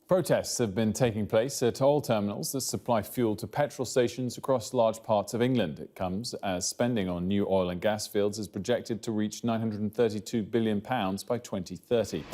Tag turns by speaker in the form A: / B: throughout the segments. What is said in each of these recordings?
A: Protests have been taking place at oil terminals that supply fuel to petrol stations across large parts of England. It comes as spending on new oil and gas fields is projected to reach £932 billion by 2030.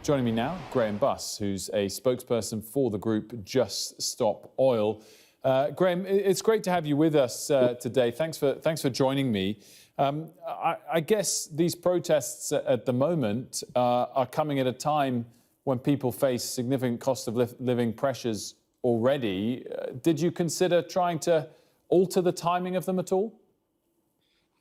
A: Joining me now, Grahame, who's a spokesperson for the group Just Stop Oil. Grahame, it's great to have you with us today. Thanks for joining me. I guess these protests at the moment are coming at a time when people face significant cost of living pressures already. Did you consider trying to alter the timing of them at all?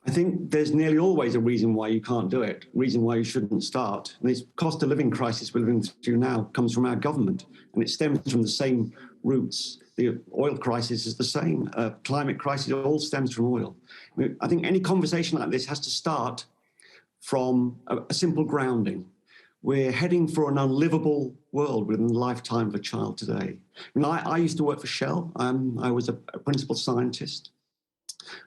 B: I think there's nearly always a reason why you can't do it, a reason why you shouldn't start. And this cost of living crisis we're living through now comes from our government, and it stems from the same roots. The oil crisis is the same. Climate crisis all stems from oil. I think any conversation like this has to start from a simple grounding. We're heading for an unlivable world within the lifetime of a child today. I used to work for Shell. I was a principal scientist.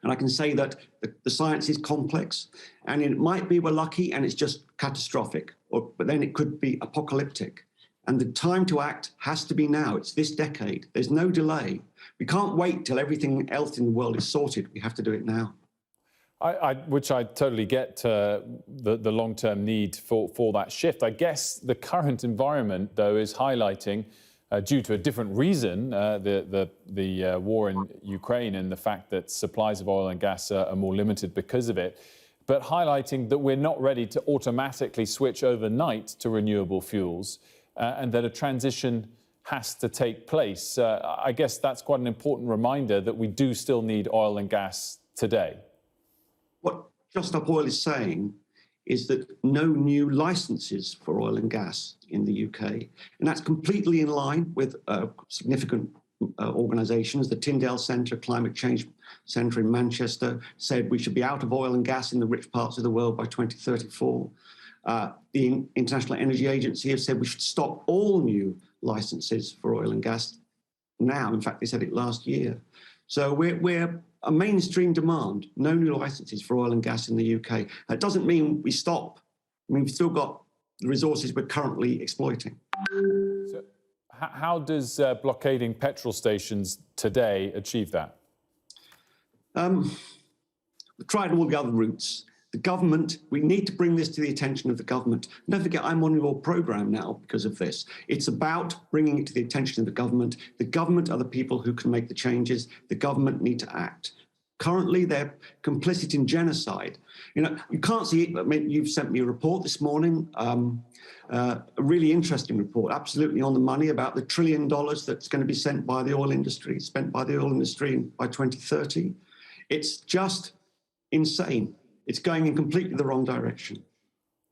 B: And I can say that the science is complex, and it might be we're lucky and it's just catastrophic, but then it could be apocalyptic. And the time to act has to be now. It's this decade. There's no delay. We can't wait till everything else in the world is sorted. We have to do it now.
A: Which I totally get the long-term need for that shift. I guess the current environment, though, is highlighting, due to a different reason, the war in Ukraine and the fact that supplies of oil and gas are more limited because of it, but highlighting that we're not ready to automatically switch overnight to renewable fuels and that a transition has to take place. I guess that's quite an important reminder that we do still need oil and gas today.
B: What Just Stop Oil is saying is that no new licences for oil and gas in the UK. And that's completely in line with significant organisations. The Tyndale Centre, Climate Change Centre in Manchester, said we should be out of oil and gas in the rich parts of the world by 2034. The International Energy Agency have said we should stop all new licences for oil and gas now. In fact, they said it last year. So we're a mainstream demand, no new licences for oil and gas in the UK. That doesn't mean we stop. I mean, we've still got the resources we're currently exploiting.
A: So how does blockading petrol stations today achieve that?
B: We've tried all the other routes. The government, we need to bring this to the attention of the government. And don't forget, I'm on your programme now because of this. It's about bringing it to the attention of the government. The government are the people who can make the changes. The government need to act. Currently, they're complicit in genocide. You can't see it, but you've sent me a report this morning, a really interesting report, absolutely on the money, about the $1 trillion that's going to be spent by the oil industry by 2030. It's just insane. It's going in completely the wrong direction.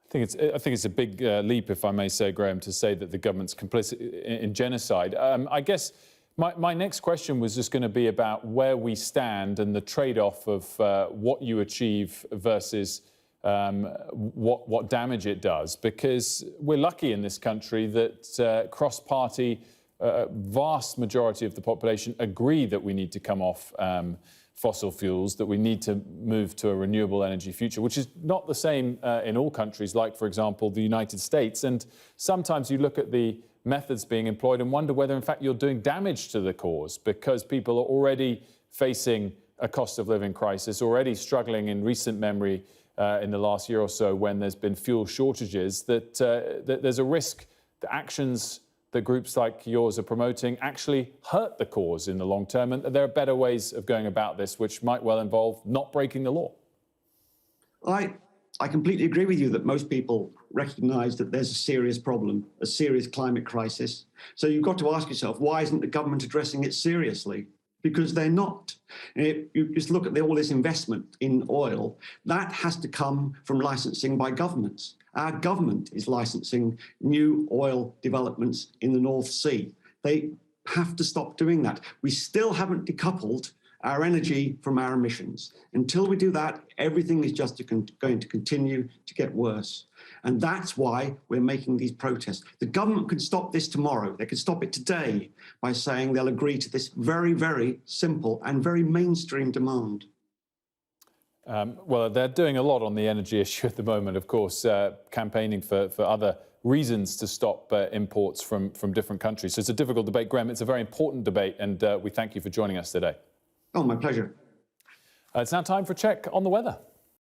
A: I think it's a big leap, if I may say, Grahame, to say that the government's complicit in genocide. I guess my next question was just going to be about where we stand and the trade-off of what you achieve versus what damage it does, because we're lucky in this country that cross-party, vast majority of the population agree that we need to come off fossil fuels, that we need to move to a renewable energy future, which is not the same in all countries, like, for example, the United States. And sometimes you look at the methods being employed and wonder whether, in fact, you're doing damage to the cause, because people are already facing a cost of living crisis, already struggling in recent memory in the last year or so when there's been fuel shortages, that there's a risk that actions that groups like yours are promoting actually hurt the cause in the long term, and there are better ways of going about this, which might well involve not breaking the law.
B: I completely agree with you that most people recognise that there's a serious problem, a serious climate crisis. So you've got to ask yourself, why isn't the government addressing it seriously? Because they're not. And you just look at all this investment in oil, that has to come from licensing by governments. Our government is licensing new oil developments in the North Sea. They have to stop doing that. We still haven't decoupled our energy from our emissions. Until we do that, everything is just going to continue to get worse. And that's why we're making these protests. The government could stop this tomorrow. They could stop it today by saying they'll agree to this very, very simple and very mainstream demand.
A: Well, they're doing a lot on the energy issue at the moment, of course, campaigning for other reasons to stop imports from different countries. So it's a difficult debate, Grahame. It's a very important debate, and we thank you for joining us today.
B: Oh, my pleasure.
A: It's now time for a check on the weather.